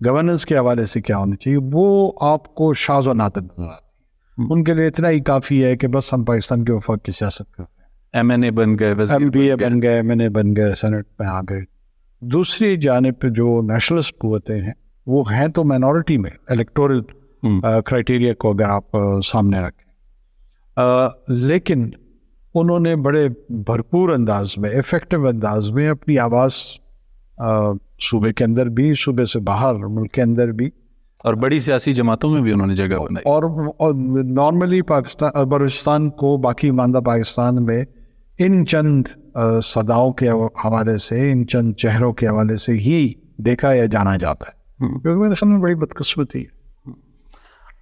Governance کے حوالے سے کیا ہونا چاہیے، وہ آپ کو شاذ و نادر نظر آتی ہے. ان کے لیے اتنا ہی کافی ہے کہ بس ہم پاکستان کے وفاق کی سیاست کرتے ہیں، MNA بن گئے، MPA بن گئے، MNA بن گئے، سینٹ میں آ گئے. دوسری جانب پہ جو نیشنلسٹ قوتیں ہیں وہ ہیں تو مائنورٹی میں الیکٹورل کرائٹیریا کو اگر آپ سامنے رکھیں، لیکن انہوں نے بڑے بھرپور انداز میں، افیکٹو انداز میں اپنی آواز صوبے کے اندر بھی، صوبے سے باہر ملک کے اندر بھی، اور بڑی سیاسی جماعتوں میں بھی انہوں نے جگہ بنائی. اور نارملی پاکستان، بلوچستان کو باقی ماندہ پاکستان میں ان چند صداؤں کے حوالے سے، ان چند چہروں کے حوالے سے ہی دیکھا یا جانا جاتا ہے، کیونکہ میرے خیال میں بڑی بدقسمتی ہے.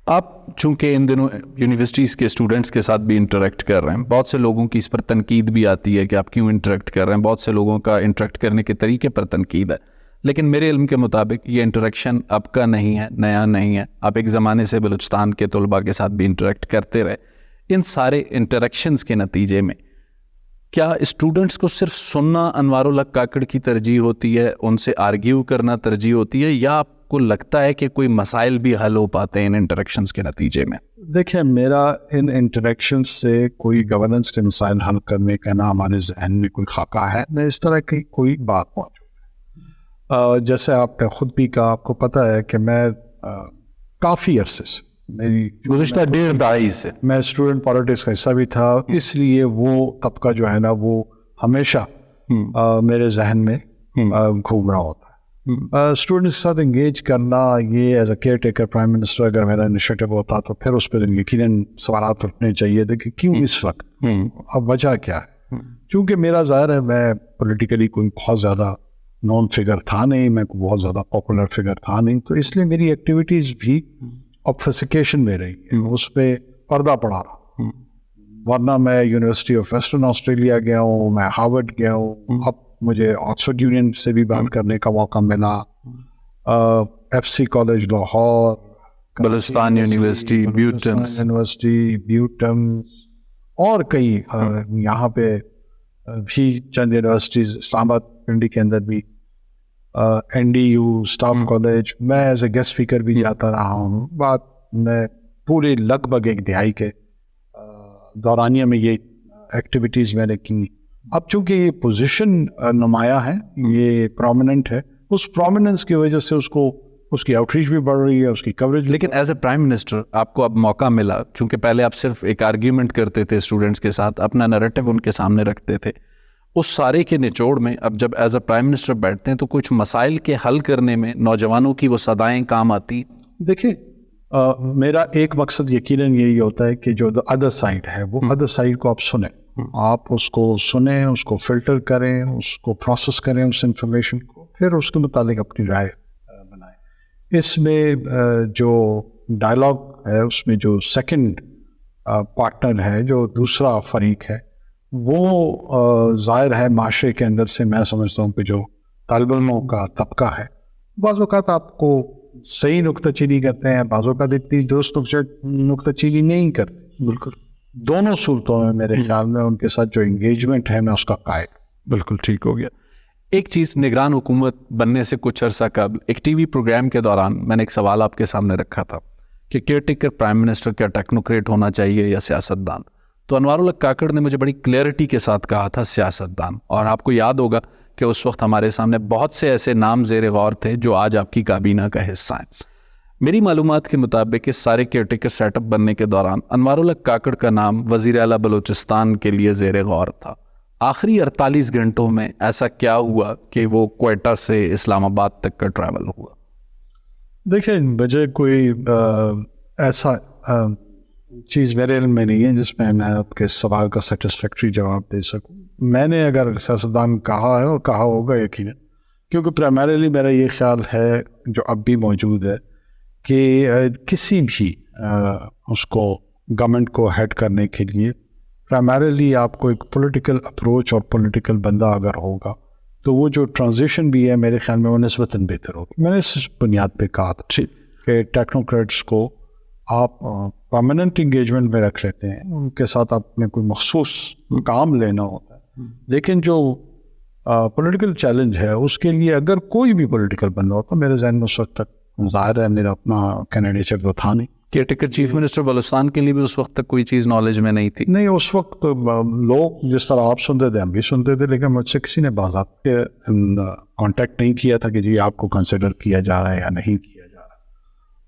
آپ چونکہ ان دنوں یونیورسٹیز کے اسٹوڈنٹس کے ساتھ بھی انٹریکٹ کر رہے ہیں، بہت سے لوگوں کی اس پر تنقید بھی آتی ہے کہ آپ کیوں انٹریکٹ کر رہے ہیں، بہت سے لوگوں کا انٹریکٹ کرنے کے طریقے پر تنقید ہے، لیکن میرے علم کے مطابق یہ انٹریکشن اب کا نہیں ہے، نیا نہیں ہے. آپ ایک زمانے سے بلوچستان کے طلباء کے ساتھ بھی انٹریکٹ کرتے رہے. ان سارے انٹریکشنز کے نتیجے میں کیا اسٹوڈنٹس کو صرف سننا انوار الحق کاکڑ کی ترجیح ہوتی ہے، ان سے آرگیو کرنا ترجیح ہوتی ہے، یا آپ کو لگتا ہے کہ کوئی مسائل بھی حل ہو پاتے ہیں ان انٹریکشنز کے نتیجے میں؟ دیکھیں، میرا ان انٹریکشن سے کوئی گورننس کے مسائل حل کرنے کا نہ ہمارے ذہن میں کوئی خاکہ ہے، نہ اس طرح کی کوئی بات موجود ہے. جیسے آپ نے خود بھی کہا، آپ کو پتہ ہے کہ میں کافی عرصے سے، میری گزشتہ 1.5 دہائی سے میں اسٹوڈنٹ پالیٹکس کا حصہ بھی تھا، اس لیے وہ طبقہ جو ہے نا وہ ہمیشہ میرے ذہن میں گھوم رہا ہوتا ہے. اسٹوڈنٹس کے ساتھ انگیج کرنا، یہ as a care taker prime minister اگر میرا انیشیٹو ہوتا تو پھر اس پہ یقیناً سوالات اٹھنے چاہیے تھے کہ کیوں اس وقت، اب وجہ کیا ہے. چونکہ میرا ظاہر ہے میں پولیٹیکلی کوئی بہت زیادہ نون فگر تھا نہیں، میں کوئی بہت زیادہ پاپولر فگر تھا نہیں، تو اس لیے میری ایکٹیویٹیز بھی آبفسکیشن میں رہی ہے، اس پہ پردہ پڑا رہا. ورنہ میں یونیورسٹی آف ویسٹرن آسٹریلیا گیا ہوں، میں ہارورڈ گیا ہوں، اب مجھے آکسفورڈ یونین سے بھی بات کرنے کا موقع ملا، FC college Lahore, Balochistan university, بیوٹن اور کئی یہاں پہ بھی چند یونیورسٹیز، اسلام آباد پنڈی کے اندر بھی NDU اسٹاف کالج، میں ایز اے گیسٹ اسپیکر بھی جاتا رہا ہوں. بات میں پورے لگ بھگ 1 دہائی کے دورانیہ میں یہ ایکٹیویٹیز میں نے کی. اب چونکہ یہ پوزیشن نمایاں ہے، یہ پرومیننٹ ہے، اس پرومیننس کی وجہ سے اس کی آؤٹ ریچ بھی بڑھ رہی ہے، اس کی کوریج. لیکن ایز اے پرائم منسٹر آپ کو اب موقع ملا، چونکہ پہلے آپ صرف ایک آرگیومنٹ کرتے تھے اسٹوڈنٹس کے ساتھ، اپنا نریٹو ان کے سامنے رکھتے تھے، اس سارے کے نچوڑ میں اب جب ایز اے پرائم منسٹر بیٹھتے ہیں تو کچھ مسائل کے حل کرنے میں نوجوانوں کی وہ صدائیں کام آتی؟ دیکھیں، میرا ایک مقصد یقیناً یہی ہوتا ہے کہ جو ادر سائڈ ہے وہ ادر سائڈ کو آپ سنیں، آپ اس کو سنیں، اس کو فلٹر کریں، اس کو پروسیس کریں، اس انفارمیشن کو، پھر اس کے متعلق اپنی رائے بنائیں. اس میں جو ڈائلاگ ہے، اس میں جو سیکنڈ پارٹنر ہے، جو دوسرا فریق ہے، وہ ظاہر ہے معاشرے کے اندر سے میں سمجھتا ہوں کہ جو طالب علموں کا طبقہ ہے، بعض اوقات آپ کو صحیح نکتہ چینی کرتے ہیں، بعض اوقات اتنی درست نکتہ چینی نہیں کرتے. بالکل دونوں صورتوں میں میرے خیال میں ان کے ساتھ جو انگیجمنٹ ہے میں اس کا قائل. بالکل ٹھیک ہو گیا. ایک چیز، نگران حکومت بننے سے کچھ عرصہ قبل ایک ٹی وی پروگرام کے دوران میں نے ایک سوال آپ کے سامنے رکھا تھا کہ کیئر ٹیکر پرائم منسٹر کیا ٹیکنوکریٹ ہونا چاہیے یا سیاستدان؟ تو انوار الحق کاکڑ نے مجھے بڑی کلیئرٹی کے ساتھ کہا تھا سیاستدان. اور آپ کو یاد ہوگا کہ اس وقت ہمارے سامنے بہت سے ایسے نام زیر غور تھے جو آج آپ کی کابینہ کا حصہ ہیں. میری معلومات کے مطابق اس سارے کیئر ٹیکر سیٹ اپ بننے کے دوران انوار الحق کاکڑ کا نام وزیر اعلیٰ بلوچستان کے لیے زیر غور تھا. آخری 48 گھنٹوں میں ایسا کیا ہوا کہ وہ کوئٹہ سے اسلام آباد تک کا ٹریول ہوا؟ دیکھیں، مجھے کوئی ایسا چیز میرے علم میں نہیں ہے جس میں آپ کے سوال کا سیٹسفیکٹری جواب دے سکوں. میں نے اگر سیاستدان کہا ہے اور کہا ہوگا یقیناً، کیونکہ پرائمریلی میرا یہ خیال ہے جو اب بھی موجود ہے کہ کسی بھی اس کو گورنمنٹ کو ہیڈ کرنے کے لیے پرائمریلی آپ کو ایک پولیٹیکل اپروچ اور پولیٹیکل بندہ اگر ہوگا تو وہ جو ٹرانزیشن بھی ہے میرے خیال میں وہ نسبتاً بہتر ہوگی. میں نے اس بنیاد پہ کہا تھا کہ ٹیکنوکریٹس کو آپ پرماننٹ انگیجمنٹ میں رکھ لیتے ہیں، ان کے ساتھ آپ نے کوئی مخصوص کام لینا ہوتا ہے، لیکن جو پولیٹیکل چیلنج ہے اس کے لیے اگر کوئی بھی پولیٹیکل بندہ ہوتا، میرے ذہن میں اس وقت تک ظاہر ہے میرا اپنا کینڈیڈیچر تو تھا نہیں. Care taker chief minister Balochistan کے لیے بھی اس وقت تک کوئی چیز نالج میں نہیں تھی؟ نہیں, اس وقت لوگ جس طرح آپ سنتے تھے ہم بھی سنتے تھے, لیکن مجھ سے کسی نے باضابطے کانٹیکٹ نہیں کیا تھا کہ جی آپ کو کنسیڈر کیا جا رہا ہے یا نہیں کیا جا رہا.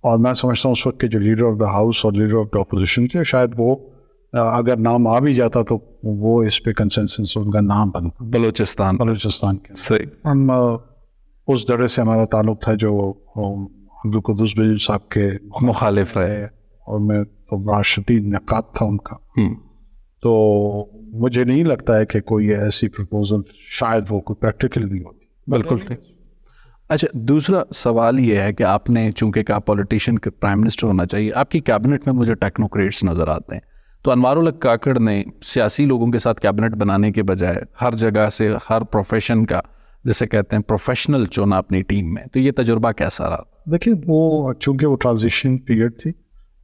اور میں سمجھتا ہوں اس وقت کے جو لیڈر آف دا ہاؤس اور لیڈر آف دا اپوزیشن تھے, شاید وہ اگر نام آ بھی جاتا تو وہ اس پہ کنسنسس ان کا نام بنتا بلوچستان کے. صحیح. ہم اس درجے سے ہمارا تعلق تھا جو عبدالقدوس بجلی صاحب کے مخالف رہے, اور میں تو بڑا شدید نقاد تھا ان کا. تو مجھے نہیں لگتا ہے کہ کوئی ایسی پرپوزل شاید وہ کوئی پریکٹیکل بھی ہوتی. بالکل ٹھیک. اچھا, دوسرا سوال یہ ہے کہ آپ نے چونکہ کہا پولیٹیشین کے پرائم منسٹر ہونا چاہیے, آپ کی کیبنٹ میں مجھے ٹیکنوکریٹس نظر آتے ہیں. تو انوار الحق کاکڑ نے سیاسی لوگوں کے ساتھ کیبنٹ بنانے کے بجائے ہر جگہ سے ہر پروفیشن کا جیسے کہتے ہیں پروفیشنل چونا اپنی ٹیم میں, تو یہ تجربہ کیسا رہا؟ دیکھیے, وہ چونکہ وہ ٹرانزیشن پیریڈ تھی,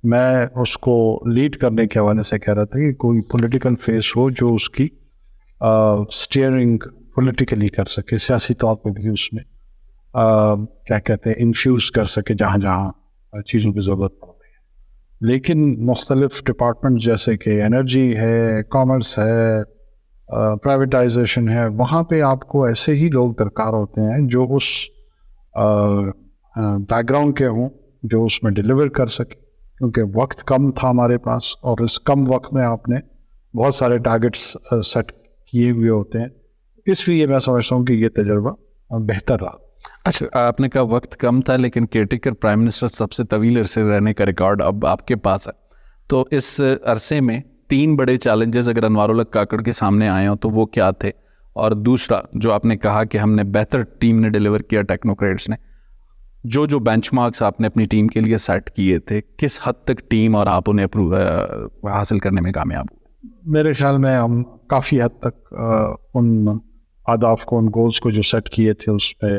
میں اس کو لیڈ کرنے کے حوالے سے کہہ رہا تھا کہ کوئی پولیٹیکل فیس ہو جو اس کی سٹیئرنگ پولیٹیکلی کر سکے, سیاسی طور پہ بھی اس میں کیا کہتے ہیں انفیوز کر سکے جہاں جہاں چیزوں کی ضرورت پڑتی ہے. لیکن مختلف ڈپارٹمنٹ جیسے کہ انرجی ہے, کامرس ہے, پرائیویٹائزیشن ہے, وہاں پہ آپ کو ایسے ہی لوگ درکار ہوتے ہیں جو اس بیک گراؤنڈ کے ہوں, جو اس میں ڈیلیور کر سکے, کیونکہ وقت کم تھا ہمارے پاس, اور اس کم وقت میں آپ نے بہت سارے ٹارگیٹس سیٹ کیے ہوئے ہوتے ہیں. اس لیے میں سمجھتا ہوں کہ یہ تجربہ بہتر رہا. اچھا, آپ نے کہا وقت کم تھا, لیکن کیئر ٹیکر پرائم منسٹر سب سے طویل عرصے رہنے کا ریکارڈ اب آپ کے پاس ہے. تو اس عرصے میں 3 بڑے چیلنجز اگر انوار الحق کاکڑ کے سامنے آئے ہوں تو وہ کیا تھے؟ اور دوسرا جو آپ نے کہا کہ ہم نے بہتر ٹیم نے ڈیلیور کیا, ٹیکنوکریٹس نے, جو بینچ مارکس آپ نے اپنی ٹیم کے لیے سیٹ کیے تھے, کس حد تک ٹیم اور آپ انہیں حاصل کرنے میں کامیاب ہوئے؟ میرے خیال میں ہم کافی حد تک ان اہداف کو, ان گولز کو جو سیٹ کیے تھے اس پہ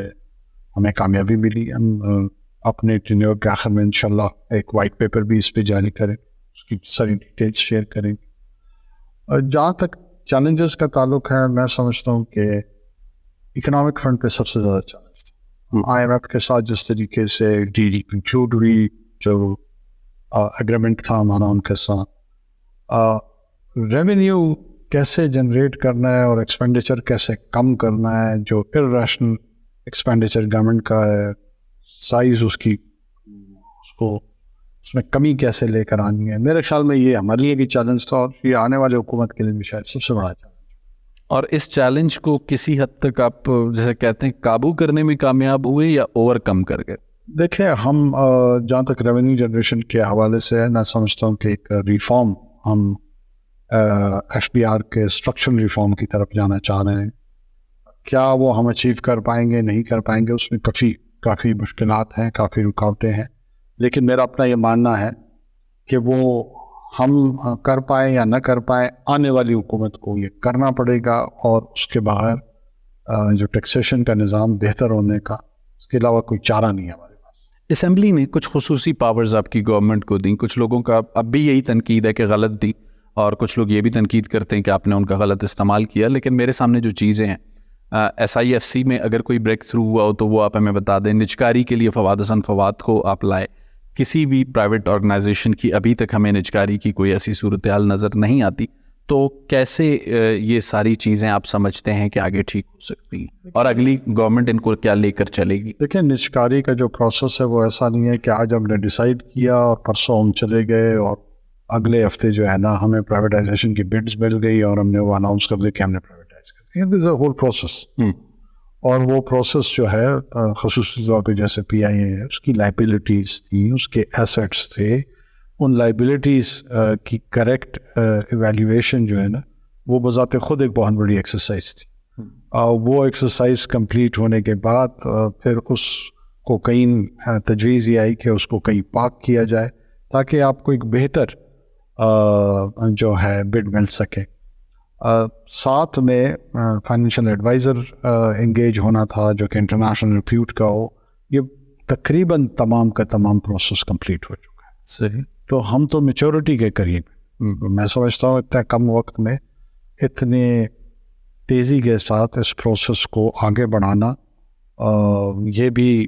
ہمیں کامیابی ملی. ہم اپنے ٹینیور کے آخر میں انشاءاللہ ایک وائٹ پیپر بھی اس پہ جاری کریں, اس کی ساری ڈیٹیلس شیئر کریں. جہاں تک چیلنجز کا تعلق ہے, میں سمجھتا ہوں کہ اکنامک فرنٹ پہ سب سے زیادہ چیلنج تھا. آئی ایم ایف کے ساتھ جس طریقے سے ڈیل کنکلوڈ ہوئی, جو ایگریمنٹ تھا ہمارا ان کے ساتھ, ریونیو کیسے جنریٹ کرنا ہے اور ایکسپینڈیچر کیسے کم کرنا ہے, جو ارریشنل ایکسپینڈیچر گورنمنٹ کا ہے, سائز اس کی, اس میں کمی کیسے لے کر آنی ہے. میرے خیال میں یہ ہمارے لیے بھی چیلنج تھا, اور یہ آنے والے حکومت کے لیے بھی شاید سب سے بڑا چیلنج. اور اس چیلنج کو کسی حد تک آپ جیسے کہتے ہیں قابو کرنے میں کامیاب ہوئے یا اوور کم کر گئے؟ دیکھیں, ہم جہاں تک ریونیو جنریشن کے حوالے سے میں سمجھتا ہوں کہ ایک ریفارم, ہم ایف بی آر کے اسٹرکچرل ریفارم کی طرف جانا چاہ رہے ہیں. کیا وہ ہم اچیو کر پائیں گے, نہیں کر پائیں گے, اس میں کافی مشکلات ہیں, کافی رکاوٹیں ہیں. لیکن میرا اپنا یہ ماننا ہے کہ وہ ہم کر پائیں یا نہ کر پائیں, آنے والی حکومت کو یہ کرنا پڑے گا. اور اس کے بغیر جو ٹیکسیشن کا نظام بہتر ہونے کا, اس کے علاوہ کوئی چارہ نہیں ہے ہمارے پاس. اسمبلی نے کچھ خصوصی پاورز آپ کی گورنمنٹ کو دیں. کچھ لوگوں کا اب بھی یہی تنقید ہے کہ غلط دی, اور کچھ لوگ یہ بھی تنقید کرتے ہیں کہ آپ نے ان کا غلط استعمال کیا. لیکن میرے سامنے جو چیزیں ہیں, SIFC میں اگر کوئی بریک تھرو ہوا ہو تو وہ آپ ہمیں بتا دیں. نجکاری کے لیے فواد حسن فواد کو آپ لائے. کسی بھی پرائیویٹ آرگنائزیشن کی ابھی تک ہمیں نجکاری کی کوئی ایسی صورتحال نظر نہیں آتی. تو کیسے یہ ساری چیزیں آپ سمجھتے ہیں کہ آگے ٹھیک ہو سکتی ہیں, اور اگلی گورنمنٹ ان کو کیا لے کر چلے گی؟ دیکھیں, نجکاری کا جو پروسیس ہے وہ ایسا نہیں ہے کہ آج ہم نے ڈیسائیڈ کیا اور پرسوں ہم چلے گئے اور اگلے ہفتے جو ہے نا ہمیں پرائیویٹائزیشن کی بڈز مل گئی اور ہم نے وہ اناؤنس کر دیا کہ ہم نے پرائیویٹائز کر دیا. دس اے ہول پروسیس. اور وہ پروسیس جو ہے خصوصی طور پہ جیسے PIA ہے, اس کی لائبلٹیز تھیں, اس کے ایسیٹس تھے, ان لائبلٹیز کی کریکٹ ایویلیویشن جو ہے نا وہ بذات خود ایک بہت بڑی ایکسرسائز تھی. وہ ایکسرسائز کمپلیٹ ہونے کے بعد پھر اس کو کہیں تجویز یہ آئی کہ اس کو کہیں پاک کیا جائے تاکہ آپ کو ایک بہتر جو ہے بڈ مل سکے. ساتھ میں فائنینشیل ایڈوائزر انگیج ہونا تھا جو کہ انٹرنیشنل ریپیوٹ کا ہو. یہ تقریباً تمام کا تمام پروسیس کمپلیٹ ہو چکا ہے. صحیح. تو ہم تو میچورٹی کے قریب, میں سمجھتا ہوں اتنا کم وقت میں اتنے تیزی کے ساتھ اس پروسیس کو آگے بڑھانا یہ بھی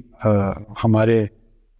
ہمارے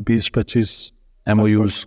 20-25 MOUs $1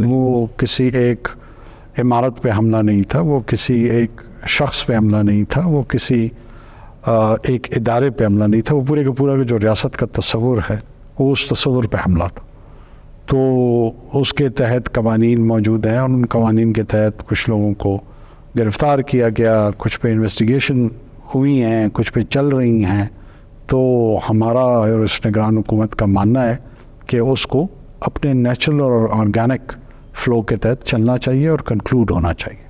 وہ کسی ایک عمارت پہ حملہ نہیں تھا، وہ کسی ایک شخص پہ حملہ نہیں تھا، وہ کسی ایک ادارے پہ حملہ نہیں تھا، وہ پورے کا پورا جو ریاست کا تصور ہے وہ اس تصور پہ حملہ تھا. تو اس کے تحت قوانین موجود ہیں، اور ان قوانین کے تحت کچھ لوگوں کو گرفتار کیا گیا، کچھ پہ انویسٹیگیشن ہوئی ہیں، کچھ پہ چل رہی ہیں. تو ہمارا اور اس نگران حکومت کا ماننا ہے کہ اس کو اپنے نیچرل اور آرگینک فلو کے تحت چلنا چاہیے اور کنکلوڈ ہونا چاہیے.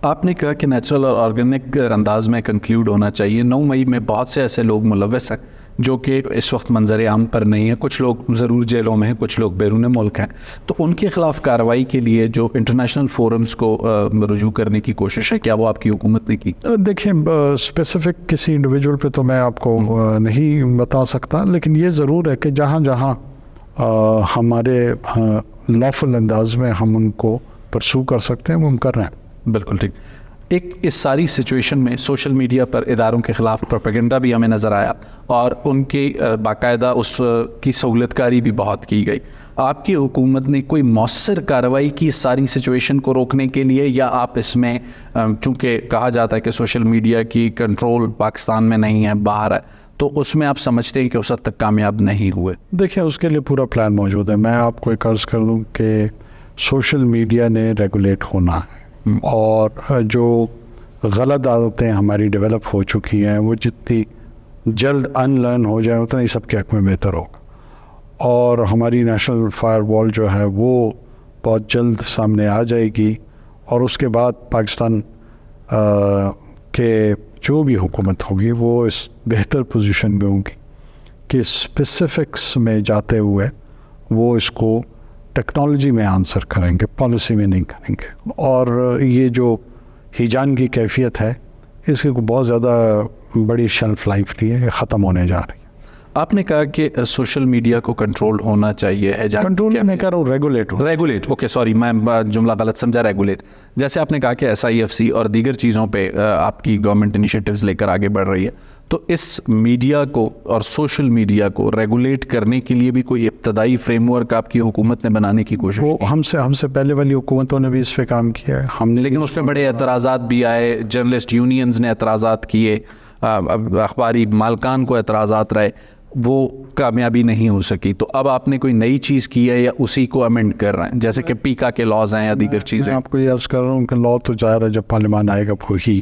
آپ نے کہا کہ نیچرل اور آرگینک انداز میں کنکلیوڈ ہونا چاہیے. 9 مئی میں بہت سے ایسے لوگ ملوث ہیں جو کہ اس وقت منظر عام پر نہیں ہیں، کچھ لوگ ضرور جیلوں میں ہیں، کچھ لوگ بیرون ملک ہیں. تو ان کے خلاف کارروائی کے لیے جو انٹرنیشنل فورمز کو رجوع کرنے کی کوشش ہے، کیا وہ آپ کی حکومت نے کی؟ دیکھیں، اسپیسیفک کسی انڈیویجول پہ تو میں آپ کو نہیں بتا سکتا، لیکن یہ ضرور ہے کہ جہاں جہاں ہمارے لافل انداز میں ہم ان کو پرسو کر سکتے ہیں وہ ہم کر رہے ہیں. بالکل ٹھیک. ایک اس ساری سچویشن میں سوشل میڈیا پر اداروں کے خلاف پروپیگنڈا بھی ہمیں نظر آیا، اور ان کی باقاعدہ اس کی سہولت کاری بھی بہت کی گئی. آپ کی حکومت نے کوئی مؤثر کارروائی کی اس ساری سچویشن کو روکنے کے لیے، یا آپ اس میں چونکہ کہا جاتا ہے کہ سوشل میڈیا کی کنٹرول پاکستان میں نہیں ہے، باہر ہے، تو اس میں آپ سمجھتے ہیں کہ اس حد تک کامیاب نہیں ہوئے؟ دیکھیں، اس کے لیے پورا پلان موجود ہے. میں آپ کو ایک عرض کر دوں کہ سوشل میڈیا نے ریگولیٹ ہونا ہے، اور جو غلط عادتیں ہماری ڈیولپ ہو چکی ہیں وہ جتنی جلد ان لرن ہو جائے اتنا ہی سب کے حق میں بہتر ہوگا. اور ہماری نیشنل فائر وال جو ہے وہ بہت جلد سامنے آ جائے گی، اور اس کے بعد پاکستان کے جو بھی حکومت ہوگی وہ اس بہتر پوزیشن میں ہوگی کہ اسپیسیفکس میں جاتے ہوئے وہ اس کو ٹیکنالوجی میں آنسر کریں گے، پالیسی میں نہیں کریں گے. اور یہ جو ہیجان کی کیفیت ہے، اس کی بہت زیادہ بڑی شیلف لائف نہیں ہے، یہ ختم ہونے جا رہی ہے. آپ نے کہا کہ سوشل میڈیا کو کنٹرول ہونا چاہیے ہے. کنٹرول میں کہہ رہا ہوں ریگولیٹ. اوکے، سوری، میں جملہ غلط سمجھا. ریگولیٹ، جیسے آپ نے کہا کہ SIFC اور دیگر چیزوں پہ آپ کی گورنمنٹ انیشیٹیوز لے کر آگے بڑھ رہی ہے، تو اس میڈیا کو اور سوشل میڈیا کو ریگولیٹ کرنے کے لیے بھی کوئی ابتدائی فریم ورک آپ کی حکومت نے بنانے کی کوشش کی؟ وہ ہم سے پہلے والی حکومتوں نے بھی اس پہ کام کیا ہے. ہم نے، لیکن اس میں بڑے اعتراضات بھی آئے، جرنلسٹ یونینز نے اعتراضات کیے، اخباری مالکان کو اعتراضات رہے، وہ کامیابی نہیں ہو سکی. تو اب آپ نے کوئی نئی چیز کی ہے یا اسی کو امینڈ کر رہے ہیں، جیسے کہ پیکا کے لاز ہیں یا دیگر چیزیں؟ میں آپ کو یہ عرض کر رہا ہوں کہ لا تو ظاہر ہے جب پارلیمان آئے گا وہی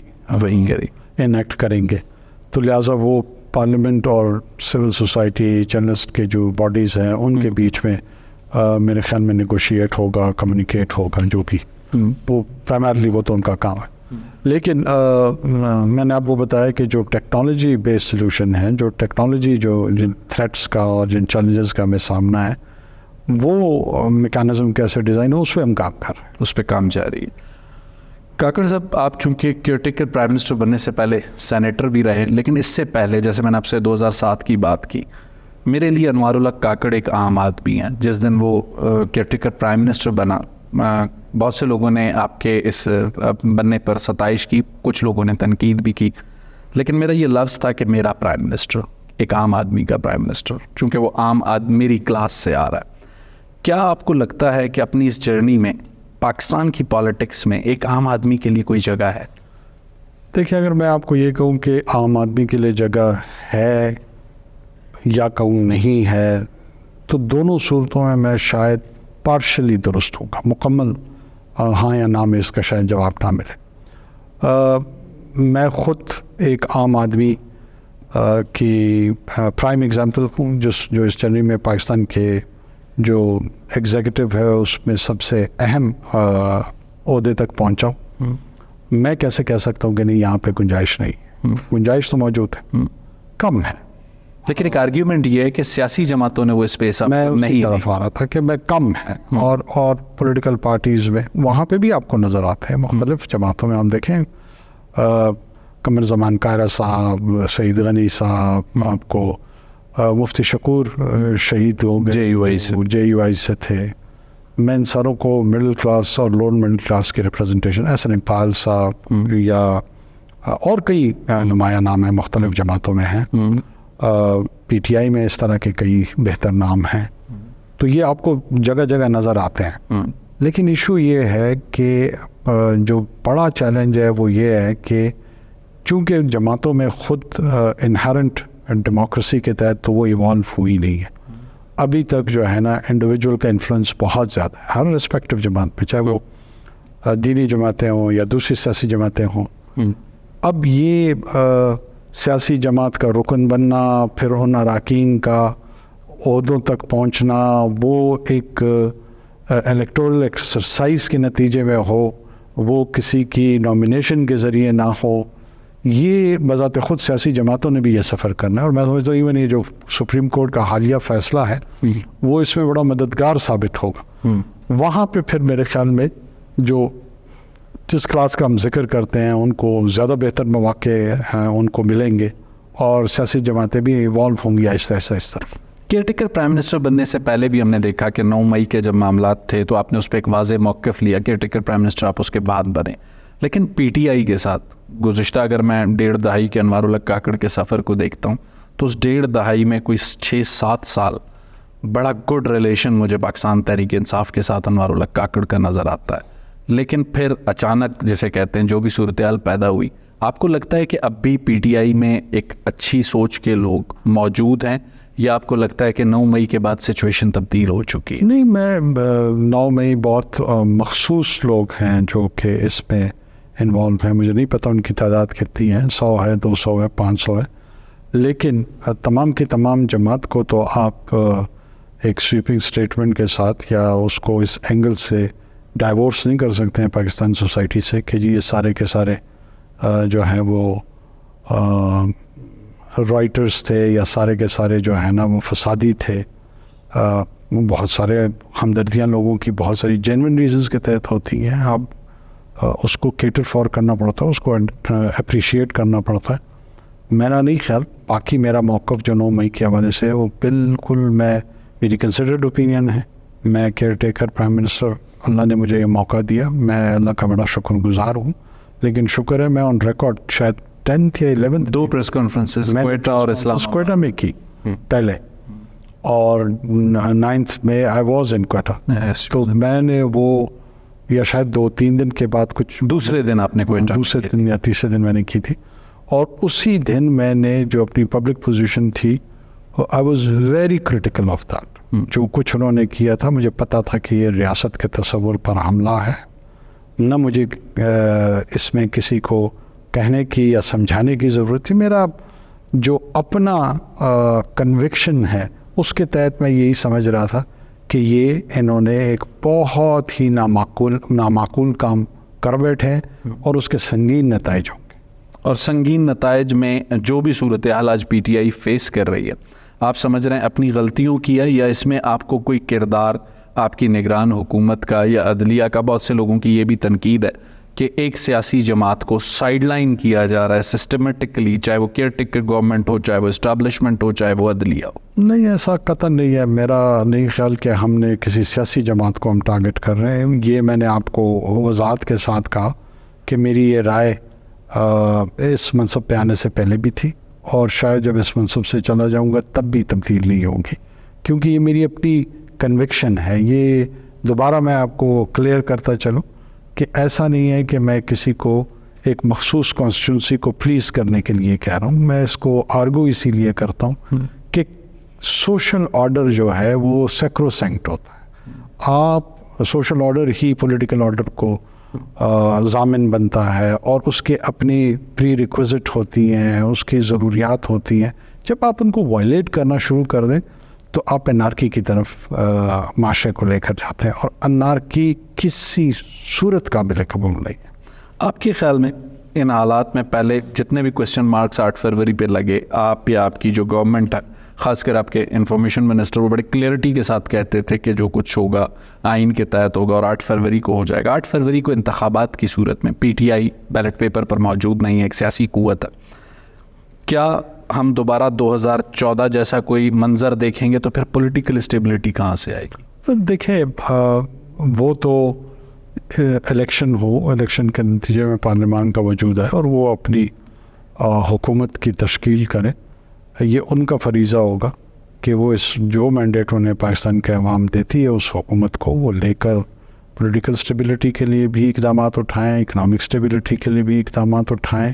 انیکٹ کریں گے. تو لہٰذا وہ پارلیمنٹ اور سول سوسائٹی، جرنلسٹ کے جو باڈیز ہیں ان کے بیچ میں میرے خیال میں نیگوشیٹ ہوگا، کمیونیکیٹ ہوگا، جو بھی وہ پرائمرلی وہ تو ان کا کام ہے. لیکن میں نے آپ کو بتایا کہ جو ٹیکنالوجی بیسڈ سلوشن ہے، جو ٹیکنالوجی جن تھریٹس کا اور جن چیلنجز کا ہمیں سامنا ہے، وہ میکانزم کیسے ڈیزائن ہو، اس پہ ہم کام کر رہے ہیں، اس پہ کام جاری ہے. کاکڑ صاحب، آپ چونکہ کیئرٹیکر پرائم منسٹر بننے سے پہلے سینیٹر بھی رہے، لیکن اس سے پہلے جیسے میں نے آپ سے 2007 کی بات کی، میرے لیے انوار الحق کاکڑ ایک عام آدمی ہیں. جس دن وہ کیئرٹیکر پرائم منسٹر بنا، بہت سے لوگوں نے آپ کے اس بننے پر ستائش کی، کچھ لوگوں نے تنقید بھی کی، لیکن میرا یہ لفظ تھا کہ میرا پرائم منسٹر ایک عام آدمی کا پرائم منسٹر، چونکہ وہ عام آدمی میری کلاس سے آ رہا ہے. کیا آپ کو لگتا ہے کہ اپنی اس جرنی میں پاکستان کی پالیٹکس میں ایک عام آدمی کے لیے کوئی جگہ ہے؟ دیکھیں، اگر میں آپ کو یہ کہوں کہ عام آدمی کے لیے جگہ ہے یا کہوں نہیں ہے، تو دونوں صورتوں میں شاید پارشلی درست ہوگا. مکمل ہاں یا نا میں اس کا شاید جواب نہ ملے. میں خود ایک عام آدمی کی پرائم ایگزامپل ہوں، جو اس جرنی میں پاکستان کے جو ایگزیکٹو ہے اس میں سب سے اہم عہدے تک پہنچا ہوں. میں کیسے کہہ سکتا ہوں کہ نہیں یہاں پہ گنجائش نہیں؟ گنجائش تو موجود ہے، کم ہے. لیکن ایک آرگیومنٹ یہ ہے کہ سیاسی جماعتوں نے وہ اسپیس نہیں طرف آ رہا تھا کہ میں کم ہے، اور پولیٹیکل پارٹیز میں وہاں پہ بھی آپ کو نظر آتے ہیں. مختلف جماعتوں میں آپ دیکھیں، قمر زمان قاہرہ صاحب، سعید غنی صاحب، آپ کو مفتی شکور شہید ہو گئے، JUI سے تھے. میں ان ساروں کو مڈل کلاس اور لوور مڈل کلاس کے ریپرزنٹیشن، احسن اقبال صاحب یا اور کئی نمایاں نام ہیں مختلف جماعتوں میں ہیں. PTI میں اس طرح کے کئی بہتر نام ہیں. تو یہ آپ کو جگہ جگہ نظر آتے ہیں. لیکن ایشو یہ ہے کہ جو بڑا چیلنج ہے وہ یہ ہے کہ چونکہ جماعتوں میں خود انہرنٹ ڈیموکریسی کے تحت تو وہ ایوالو ہوئی نہیں ہے ابھی تک. جو ہے نا انڈیویجول کا انفلوئنس بہت زیادہ ہے ہر ریسپیکٹیو جماعت پہ, چاہے وہ دینی جماعتیں ہوں یا دوسری سیاسی جماعتیں ہوں. اب یہ سیاسی جماعت کا رکن بننا, پھر ان اراکین کا عہدوں تک پہنچنا, وہ ایک الیکٹورل ایکسرسائز کے نتیجے میں ہو, وہ کسی کی نامینیشن کے ذریعے نہ ہو, یہ بذات خود سیاسی جماعتوں نے بھی یہ سفر کرنا ہے. اور میں سمجھتا ہوں ایون یہ جو سپریم کورٹ کا حالیہ فیصلہ ہے وہ اس میں بڑا مددگار ثابت ہوگا. وہاں پہ پھر میرے خیال میں جو جس کلاس کا ہم ذکر کرتے ہیں ان کو زیادہ بہتر مواقع ہیں ان کو ملیں گے, اور سیاسی جماعتیں بھی ایوالو ہوں گی آہستہ آہستہ اس طرف. کیئر ٹیکر پرائم منسٹر بننے سے پہلے بھی ہم نے دیکھا کہ 9 مئی کے جب معاملات تھے تو آپ نے اس پہ ایک واضح موقف لیا. کیئر ٹیکر پرائم منسٹر آپ اس کے بعد بنے, لیکن پی ٹی آئی کے ساتھ گزشتہ اگر میں 1.5 دہائی کے انوار الحق کاکڑ کے سفر کو دیکھتا ہوں تو اس 1.5 دہائی میں کوئی 6-7 سال بڑا گڈ ریلیشن مجھے پاکستان تحریک انصاف کے ساتھ انوار الحق کاکڑ کا نظر آتا ہے. لیکن پھر اچانک جسے کہتے ہیں جو بھی صورتحال پیدا ہوئی, آپ کو لگتا ہے کہ اب بھی پی ٹی آئی میں ایک اچھی سوچ کے لوگ موجود ہیں, یا آپ کو لگتا ہے کہ 9 مئی کے بعد سچویشن تبدیل ہو چکی ہے؟ نہیں, میں 9 مئی بہت مخصوص لوگ ہیں جو کہ اس میں انوالو ہیں. مجھے نہیں پتہ ان کی تعداد کتنی ہے, 100 ہے, 200 ہے, 500 ہے, لیکن تمام کی تمام جماعت کو تو آپ ایک سویپنگ سٹیٹمنٹ کے ساتھ یا اس کو اس اینگل سے ڈائیورس نہیں کر سکتے ہیں پاکستان سوسائٹی سے کہ جی یہ سارے کے سارے جو ہیں وہ رائٹرز تھے یا سارے کے سارے جو ہے نا وہ فسادی تھے. بہت سارے ہمدردیاں لوگوں کی بہت ساری جینوئن ریزنز کے تحت ہوتی ہیں. اب اس کو کیٹر فار کرنا پڑتا ہے, اس کو اپریشیٹ کرنا پڑتا ہے. میرا نہیں خیال, باقی میرا موقف جو 9 مئی کے حوالے سے وہ بالکل میری کنسیڈرڈ اوپینین ہے. میں کیئر ٹیکر پرائم منسٹر, اللہ نے مجھے یہ موقع دیا, میں اللہ کا بڑا شکر گزار ہوں. لیکن شکر ہے میں آن ریکارڈ شاید 10th یا 11th 2 پریس کانفرنسز کوئٹہ اور اسلام آباد کوئٹہ میں کی پہلے, اور 9th میں آئی واز ان کوئٹہ. تو میں نے وہ یا شاید 2-3 دن کے بعد کچھ دوسرے دن آپ نے کوئٹہ دوسرے دن یا تیسرے دن میں نے کی تھی. اور اسی دن میں نے جو اپنی پبلک پوزیشن تھی I was very critical of that. جو کچھ انہوں نے کیا تھا مجھے پتا تھا کہ یہ ریاست کے تصور پر حملہ ہے. نہ مجھے اس میں کسی کو کہنے کی یا سمجھانے کی ضرورت تھی. میرا جو اپنا کنوکشن ہے اس کے تحت میں یہی سمجھ رہا تھا کہ یہ انہوں نے ایک بہت ہی نامعقول کام کر بیٹھے ہیں اور اس کے سنگین نتائج ہوں گے. اور سنگین نتائج میں جو بھی صورتحال آج پی ٹی آئی فیس کر رہی ہے, آپ سمجھ رہے ہیں اپنی غلطیوں کی ہے, یا اس میں آپ کو کوئی کردار آپ کی نگران حکومت کا یا عدلیہ کا؟ بہت سے لوگوں کی یہ بھی تنقید ہے کہ ایک سیاسی جماعت کو سائیڈ لائن کیا جا رہا ہے سسٹمیٹکلی, چاہے وہ کیئر ٹیکر گورنمنٹ ہو, چاہے وہ اسٹیبلشمنٹ ہو, چاہے وہ عدلیہ ہو. نہیں, ایسا قطعاً نہیں ہے. میرا نہیں خیال کہ ہم نے کسی سیاسی جماعت کو ہم ٹارگٹ کر رہے ہیں. یہ میں نے آپ کو وضاحت کے ساتھ کہا کہ میری یہ رائے اس منصب پہ آنے سے پہلے بھی تھی, اور شاید جب اس منصب سے چلا جاؤں گا تب بھی تبدیل نہیں ہوگی, کیونکہ یہ میری اپنی کنوکشن ہے. یہ دوبارہ میں آپ کو کلیئر کرتا چلوں کہ ایسا نہیں ہے کہ میں کسی کو ایک مخصوص کانسٹیٹیونسی کو پلیز کرنے کے لیے کہہ رہا ہوں. میں اس کو آرگو اسی لیے کرتا ہوں کہ سوشل آرڈر جو ہے وہ سیکروسینکٹ ہوتا ہے. آپ سوشل آرڈر ہی پولیٹیکل آرڈر کو ضامن بنتا ہے, اور اس کے اپنی پری ریکوزٹ ہوتی ہیں, اس کی ضروریات ہوتی ہیں. جب آپ ان کو وائلیٹ کرنا شروع کر دیں تو آپ انارکی کی طرف معاشرے کو لے کر جاتے ہیں, اور انارکی کسی صورت قابل قبول نہیں ہے. آپ کے خیال میں ان حالات میں پہلے جتنے بھی کوسچن مارکس 8 فروری پہ لگے, آپ یا آپ کی جو گورنمنٹ ہے, خاص کر آپ کے انفارمیشن منسٹر, وہ بڑی کلیئرٹی کے ساتھ کہتے تھے کہ جو کچھ ہوگا آئین کے تحت ہوگا اور 8 فروری کو ہو جائے گا. 8 فروری کو انتخابات کی صورت میں P T I ballot paper پر موجود نہیں ہے, ایک سیاسی قوت ہے. کیا ہم دوبارہ 2014 جیسا کوئی منظر دیکھیں گے؟ تو پھر پولیٹیکل اسٹیبلٹی کہاں سے آئے گی؟ دیکھیں, وہ تو الیکشن ہو, الیکشن کے نتیجے میں پارلیمان کا وجود ہے اور وہ اپنی حکومت کی تشکیل کرے. یہ ان کا فریضہ ہوگا کہ وہ اس جو مینڈیٹ انہیں پاکستان کے عوام دیتی ہے اس حکومت کو وہ لے کر پولیٹیکل اسٹیبلٹی کے لیے بھی اقدامات اٹھائیں, اکنامک اسٹیبلٹی کے لیے بھی اقدامات اٹھائیں.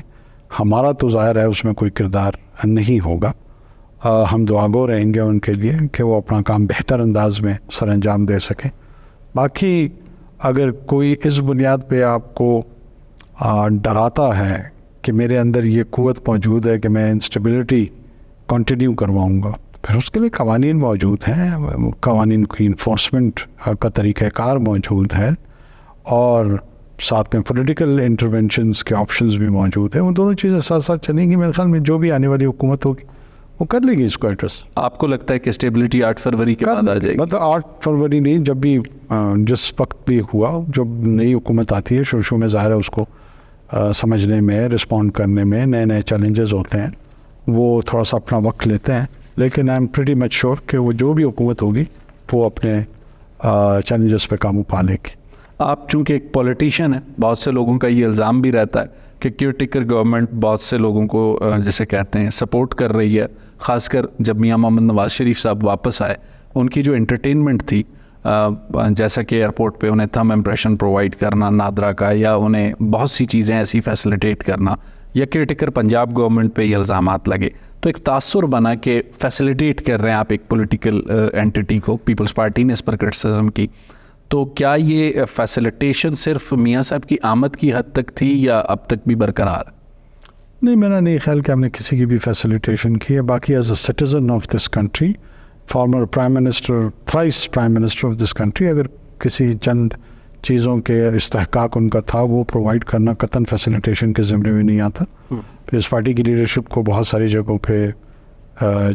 ہمارا تو ظاہر ہے اس میں کوئی کردار نہیں ہوگا. ہم دعاگو رہیں گے ان کے لیے کہ وہ اپنا کام بہتر انداز میں سر انجام دے سکیں. باقی اگر کوئی اس بنیاد پہ آپ کو ڈراتا ہے کہ میرے اندر یہ قوت موجود ہے کہ میں انسٹیبلٹی کنٹینیو کرواؤں گا, پھر اس کے لیے قوانین موجود ہیں, قوانین کی انفورسمنٹ کا طریقہ کار موجود ہے, اور ساتھ میں پولیٹیکل انٹرونشنز کے آپشنز بھی موجود ہیں. وہ دونوں چیزیں ساتھ ساتھ چلیں گی. میرے خیال میں جو بھی آنے والی حکومت ہوگی وہ کر لے گی اس کو ایڈریس. آپ کو لگتا ہے کہ اسٹیبلٹی 8 فروری کے بعد آ جائے گی؟ مطلب 8 فروری نہیں, جب بھی جس وقت بھی ہوا, جب نئی حکومت آتی ہے شروع میں ظاہر ہے اس کو سمجھنے میں, رسپونڈ کرنے میں نئے چیلنجز ہوتے ہیں, وہ تھوڑا سا اپنا وقت لیتے ہیں. لیکن I am pretty much sure کہ وہ جو بھی حکومت ہوگی وہ اپنے چیلنجز پہ قابو پا لے گی. آپ چونکہ ایک پولیٹیشین ہیں, بہت سے لوگوں کا یہ الزام بھی رہتا ہے کہ کیئر ٹیکر گورنمنٹ بہت سے لوگوں کو جیسے کہتے ہیں سپورٹ کر رہی ہے, خاص کر جب میاں محمد نواز شریف صاحب واپس آئے ان کی جو انٹرٹینمنٹ تھی, جیسا کہ ایئرپورٹ پہ انہیں تھم امپریشن پرووائڈ کرنا نادرا کا, یا انہیں بہت سی چیزیں ایسی فیسلیٹیٹ کرنا, یا کیئر ٹیکر پنجاب گورنمنٹ پہ یہ الزامات لگے, تو ایک تاثر بنا کہ فیسلیٹیٹ کر رہے ہیں آپ ایک پولیٹیکل اینٹی کو. پیپلز پارٹی نے اس پر کرٹیسزم کی, تو کیا یہ فیسلیٹیشن صرف میاں صاحب کی آمد کی حد تک تھی یا اب تک بھی برقرار؟ نہیں, میرا نہیں خیال کہ ہم نے کسی کی بھی فیسلیٹیشن کی ہے. باقی as a citizen of this country, former prime minister, thrice prime minister of this country, اگر کسی چند چیزوں کے استحقاق ان کا تھا وہ پرووائڈ کرنا قطعاً فیسلیٹیشن کے زمرے میں نہیں آتا. پھر اس پارٹی کی لیڈرشپ کو بہت ساری جگہوں پہ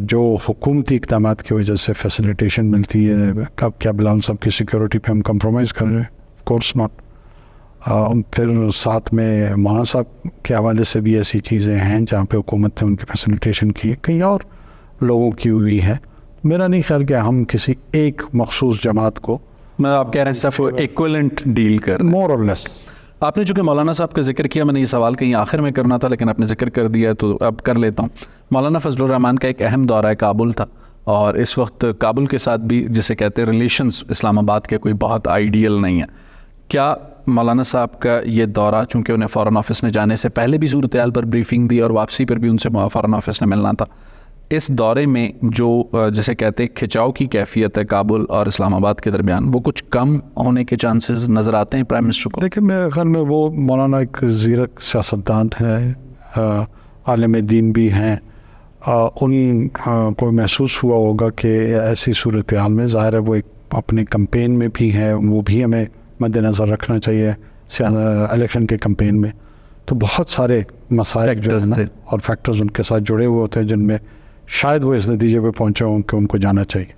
جو حکومتی اقدامات کی وجہ سے فیسلیٹیشن ملتی ہے, اب کیا بلال صاحب کی سیکیورٹی پہ ہم کمپرومائز کر رہے ہیں؟ Of course not. پھر ساتھ میں مولانا صاحب کے حوالے سے بھی ایسی چیزیں ہیں جہاں پہ حکومت نے ان کی فیسلیٹیشن کی ہے, کہیں اور لوگوں کی ہوئی ہے. میرا نہیں خیال کہ ہم کسی ایک مخصوص جماعت کو, میں آپ کہہ رہے ہیں صرف ایکویلنٹ ڈیل کر مور اور لیس. آپ نے چونکہ مولانا صاحب کا ذکر کیا, میں نے یہ سوال کہیں آخر میں کرنا تھا لیکن آپ نے ذکر کر دیا تو اب کر لیتا ہوں. مولانا فضل الرحمان کا ایک اہم دورہ کابل تھا, اور اس وقت کابل کے ساتھ بھی جسے کہتے ہیں ریلیشنز اسلام آباد کے کوئی بہت آئیڈیل نہیں ہے. کیا مولانا صاحب کا یہ دورہ, چونکہ انہیں فارن آفس نے جانے سے پہلے بھی صورتحال پر بریفنگ دی اور واپسی پر بھی ان سے فارن آفس نے ملنا تھا, اس دورے میں جو جیسے کہتے ہیں کھچاؤ کی کیفیت ہے کابل اور اسلام آباد کے درمیان, وہ کچھ کم ہونے کے چانسز نظر آتے ہیں پرائم منسٹر کو؟ لیکن میرے خیال میں وہ مولانا ایک زیرک سیاستدان ہے, عالم دین بھی ہیں. ان کو محسوس ہوا ہوگا کہ ایسی صورتحال میں ظاہر ہے وہ ایک اپنے کمپین میں بھی ہیں, وہ بھی ہمیں مد نظر رکھنا چاہیے الیکشن کے کمپین میں. تو بہت سارے مسائل جو ہیں اور فیکٹرز ان کے ساتھ جڑے ہوئے ہوتے ہیں جن میں شاید وہ اس نتیجے پہ پہنچے ہوں کہ ان کو جانا چاہیے.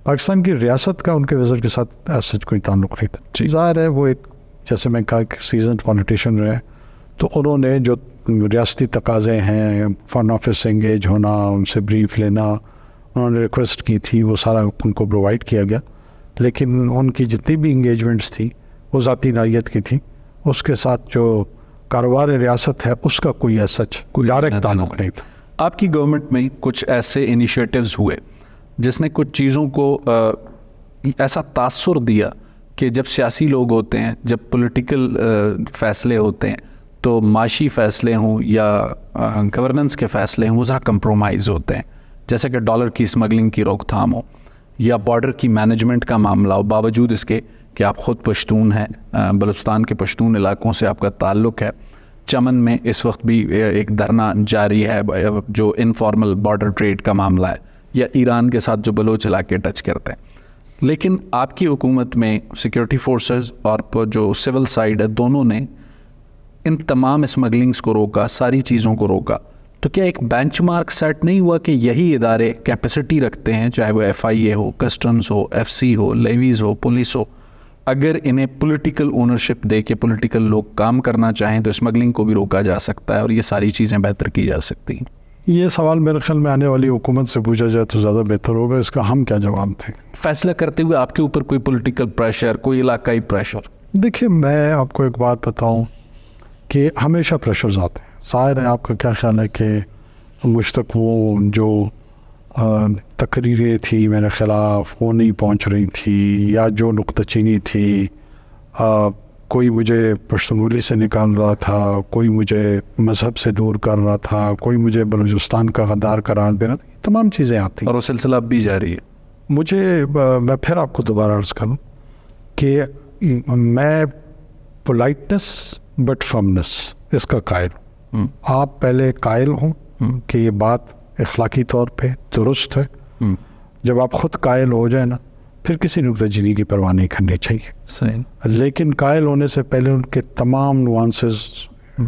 پاکستان کی ریاست کا ان کے وزٹ کے ساتھ ایسا کوئی تعلق نہیں تھا. ظاہر ہے وہ ایک, جیسے میں کہا کہ سیزن پولیٹیشین رہے, تو انہوں نے جو ریاستی تقاضے ہیں, فارن آفس سے انگیج ہونا, ان سے بریف لینا, انہوں نے ریکویسٹ کی تھی, وہ سارا ان کو پرووائڈ کیا گیا. لیکن ان کی جتنی بھی انگیجمنٹس تھی وہ ذاتی نوعیت کی تھی, اس کے ساتھ جو کاروبار ریاست ہے اس کا کوئی ایسا کوئی ڈائریکٹ تعلق نہیں تھا. آپ کی گورنمنٹ میں کچھ ایسے انیشیٹوز ہوئے جس نے کچھ چیزوں کو ایسا تاثر دیا کہ جب سیاسی لوگ ہوتے ہیں, جب پولیٹیکل فیصلے ہوتے ہیں, تو معاشی فیصلے ہوں یا گورننس کے فیصلے ہوں وہ ذرا کمپرومائز ہوتے ہیں, جیسے کہ ڈالر کی اسمگلنگ کی روک تھام ہو یا بارڈر کی مینجمنٹ کا معاملہ ہو, باوجود اس کے کہ آپ خود پشتون ہیں, بلوچستان کے پشتون علاقوں سے آپ کا تعلق ہے. چمن میں اس وقت بھی ایک دھرنا جاری ہے جو انفارمل بارڈر ٹریڈ کا معاملہ ہے, یا ایران کے ساتھ جو بلوچ علاقے ٹچ کرتے ہیں. لیکن آپ کی حکومت میں سیکیورٹی فورسز اور جو سول سائیڈ ہے دونوں نے ان تمام اسمگلنگز کو روکا, ساری چیزوں کو روکا. تو کیا ایک بینچ مارک سیٹ نہیں ہوا کہ یہی ادارے کیپیسٹی رکھتے ہیں, چاہے وہ FIA ہو, کسٹمز ہو, FC ہو, لیویز ہو, پولیس ہو, اگر انہیں پولیٹیکل اونرشپ دے کے پولیٹیکل لوگ کام کرنا چاہیں تو اسمگلنگ کو بھی روکا جا سکتا ہے اور یہ ساری چیزیں بہتر کی جا سکتی ہیں؟ یہ سوال میرے خیال میں آنے والی حکومت سے پوچھا جائے تو زیادہ بہتر ہوگا. اس کا ہم کیا جواب دیں؟ فیصلہ کرتے ہوئے آپ کے اوپر کوئی پولیٹیکل پریشر, کوئی علاقائی پریشر؟ دیکھیے, میں آپ کو ایک بات بتاؤں کہ ہمیشہ پریشرز آتے ہیں. ظاہر ہے آپ کا کیا خیال ہے کہ مجھ تک وہ جو تقریریں تھی میرے خلاف وہ نہیں پہنچ رہی تھی, یا جو نکتہ چینی تھی کوئی مجھے پشتونگولی سے نکال رہا تھا، کوئی مجھے مذہب سے دور کر رہا تھا، کوئی مجھے بلوچستان کا غدار قرار دے رہا تھا، یہ تمام چیزیں آتی ہیں اور وہ سلسلہ اب بھی جاری ہے. مجھے. میں پھر آپ کو دوبارہ عرض کروں کہ میں پولائٹنس بٹ فرمنس اس کا قائل ہوں. آپ پہلے قائل ہوں کہ یہ بات اخلاقی طور پہ درست ہے. جب آپ خود قائل ہو جائے نا، پھر کسی نقطہ چینی کی پرواہ نہیں کرنی چاہیے. صحیح. لیکن قائل ہونے سے پہلے ان کے تمام نوانسز،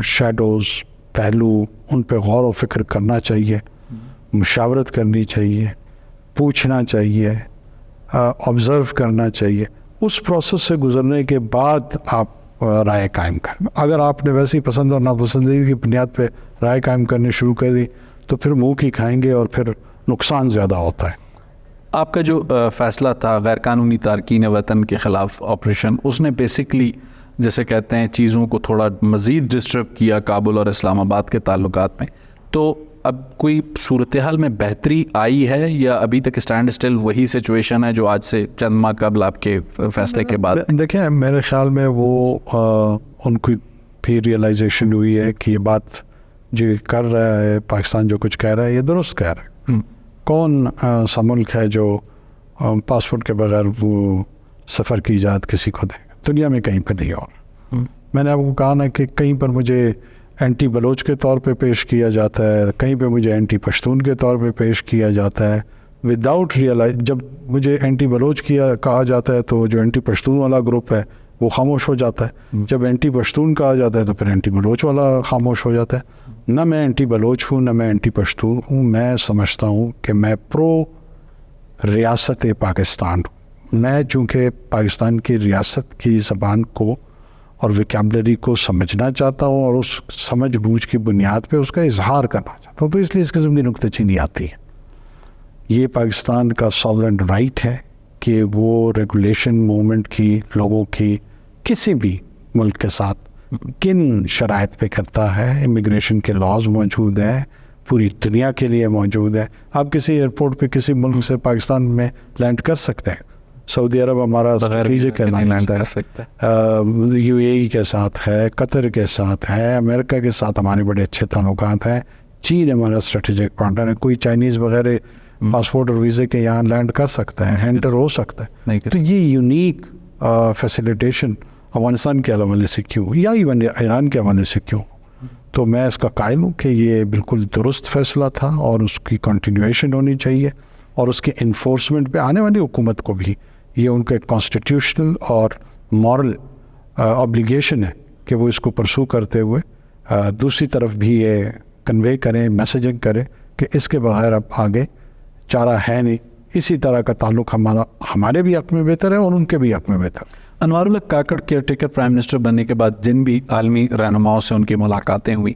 شیڈوز، پہلو، ان پہ غور و فکر کرنا چاہیے، مشاورت کرنی چاہیے، پوچھنا چاہیے، آبزرو کرنا چاہیے. اس پروسیس سے گزرنے کے بعد آپ رائے قائم کریں. اگر آپ نے ویسی پسند اور ناپسندیدگی کی بنیاد پہ رائے قائم کرنے شروع کر دی تو پھر منہ کی کھائیں گے اور پھر نقصان زیادہ ہوتا ہے. آپ کا جو فیصلہ تھا غیر قانونی تارکین وطن کے خلاف آپریشن، اس نے بیسکلی جیسے کہتے ہیں چیزوں کو تھوڑا مزید ڈسٹرب کیا کابل اور اسلام آباد کے تعلقات میں. تو اب کوئی صورتحال میں بہتری آئی ہے یا ابھی تک اسٹینڈ اسٹل وہی سچویشن ہے جو آج سے چند ماہ قبل آپ کے فیصلے کے بعد؟ دیکھیں، میرے خیال میں وہ ان کی بھی ریئلائزیشن ہوئی ہے کہ یہ بات جو کر رہا ہے پاکستان، جو کچھ کہہ رہا ہے یہ درست کہہ رہا ہے. کون سا ملک ہے جو پاسپورٹ کے بغیر وہ سفر کی اجازت کسی کو دے؟ دنیا میں کہیں پہ نہیں. اور میں نے آپ کو کہا نا کہ کہیں پر مجھے اینٹی بلوچ کے طور پہ پیش کیا جاتا ہے، کہیں پہ مجھے اینٹی پشتون کے طور پہ پیش کیا جاتا ہے وداؤٹ ریئلائز. جب مجھے اینٹی بلوچ کہا جاتا ہے تو جو اینٹی پشتون والا گروپ ہے وہ خاموش ہو جاتا ہے. جب اینٹی پشتون کہا جاتا ہے تو پھر اینٹی بلوچ والا خاموش ہو جاتا ہے. نہ میں اینٹی بلوچ ہوں، نہ میں اینٹی پشتون ہوں. میں سمجھتا ہوں کہ میں پرو ریاست پاکستان ہوں. میں چونکہ پاکستان کی ریاست کی زبان کو اور ویکیبلری کو سمجھنا چاہتا ہوں اور اس سمجھ بوجھ کی بنیاد پہ اس کا اظہار کرنا چاہتا ہوں، تو اس لیے اس قسم کی نکتہ چینی آتی ہے. یہ پاکستان کا ساورن رائٹ ہے کہ وہ ریگولیشن موومنٹ کی لوگوں کی کسی بھی ملک کے ساتھ کن شرائط پہ کرتا ہے. امیگریشن کے لاز موجود ہیں، پوری دنیا کے لیے موجود ہے. آپ کسی ایئرپورٹ پہ کسی ملک سے پاکستان میں لینڈ کر سکتے ہیں. سعودی عرب ہمارا اسٹریٹجک لینڈ ہے، یو اے ای کے ساتھ ہے، قطر کے ساتھ ہے، امریکہ کے ساتھ ہمارے بڑے اچھے تعلقات ہیں. چین ہمارا اسٹریٹجک پارٹنر ہے. کوئی چائنیز وغیرہ پاسپورٹ اور ویزے کے یہاں لینڈ کر سکتا ہے، انٹر ہو سکتا ہے. تو یہ یونیک فیسیلیٹیشن افغانستان کے حوالے سے کیوں یا ایون ایران کے حوالے سے کیوں؟ تو میں اس کا قائل ہوں کہ یہ بالکل درست فیصلہ تھا اور اس کی کنٹینیویشن ہونی چاہیے، اور اس کے انفورسمنٹ پہ آنے والی حکومت کو بھی یہ ان کا کانسٹیٹیوشنل اور مورل obligation ہے کہ وہ اس کو پرسو کرتے ہوئے دوسری طرف بھی یہ کنوے کریں، میسیجنگ کریں کہ اس کے بغیر اب آگے چارہ ہے نہیں. اسی طرح کا تعلق ہمارے بھی حق میں بہتر ہے اور ان کے بھی حق میں بہتر. انوار الحق Kakar care taker prime minister بننے کے بعد جن بھی عالمی رہنماؤں سے ان کی ملاقاتیں ہوئی،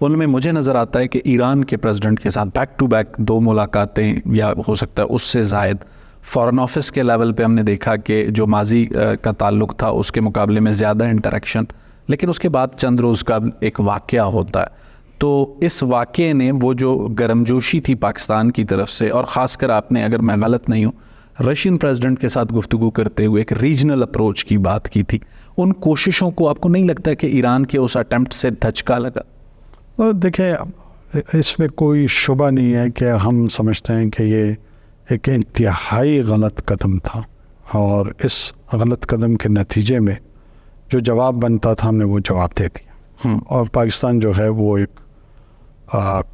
ان میں مجھے نظر آتا ہے کہ ایران کے پریزیڈنٹ کے ساتھ بیک ٹو بیک 2 ملاقاتیں یا ہو سکتا ہے اس سے زائد. فارن آفس کے لیول پہ ہم نے دیکھا کہ جو ماضی کا تعلق تھا اس کے مقابلے میں زیادہ انٹریکشن، لیکن اس کے بعد چند روز کا ایک واقعہ ہوتا ہے. تو اس واقعے نے وہ جو گرمجوشی تھی پاکستان کی طرف سے، اور خاص کر آپ نے، اگر میں غلط نہیں ہوں، رشین پریزیڈنٹ کے ساتھ گفتگو کرتے ہوئے ایک ریجنل اپروچ کی بات کی تھی. ان کوششوں کو آپ کو نہیں لگتا کہ ایران کے اس اٹیمپٹ سے دھچکا لگا؟ دیکھیں، اس میں کوئی شبہ نہیں ہے کہ ہم سمجھتے ہیں کہ یہ ایک انتہائی غلط قدم تھا، اور اس غلط قدم کے نتیجے میں جو جواب بنتا تھا ہم نے وہ جواب دے دیا. اور پاکستان جو ہے وہ ایک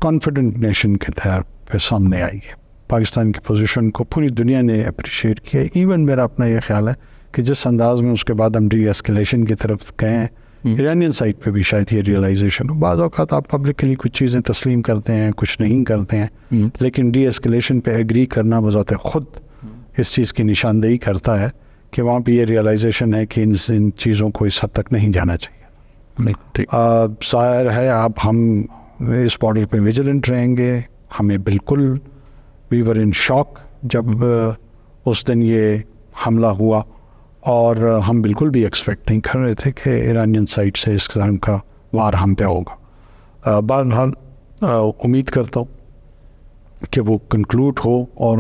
کانفیڈنٹ نیشن کے طور پہ سامنے آئی ہے. پاکستان کی پوزیشن کو پوری دنیا نے اپریشیٹ کیا. ایون میرا اپنا یہ خیال ہے کہ جس انداز میں اس کے بعد ہم ڈی ایسکلیشن کی طرف گئے ہیں، ایرانین سائڈ پہ بھی شاید یہ ریئلائزیشن ہو. بعض اوقات آپ پبلکلی کچھ چیزیں تسلیم کرتے ہیں، کچھ نہیں کرتے ہیں، لیکن ڈی ایسکلیشن پہ ایگری کرنا بذات خود اس چیز کی نشاندہی کرتا ہے کہ وہاں پہ یہ ریئلائزیشن ہے کہ ان چیزوں کو اس حد تک نہیں جانا چاہیے. ظاہر ہے اب ہم اس بارڈر پہ ویجیلنٹ رہیں گے. ہمیں بالکل وی ور ان شاک جب اس دن یہ حملہ ہوا، اور ہم بالکل بھی ایکسپیکٹ نہیں کر رہے تھے کہ ایرانین سائڈ سے اس قسم کا وار ہم پہ ہوگا. بہرحال امید کرتا ہوں کہ وہ کنکلوڈ ہو اور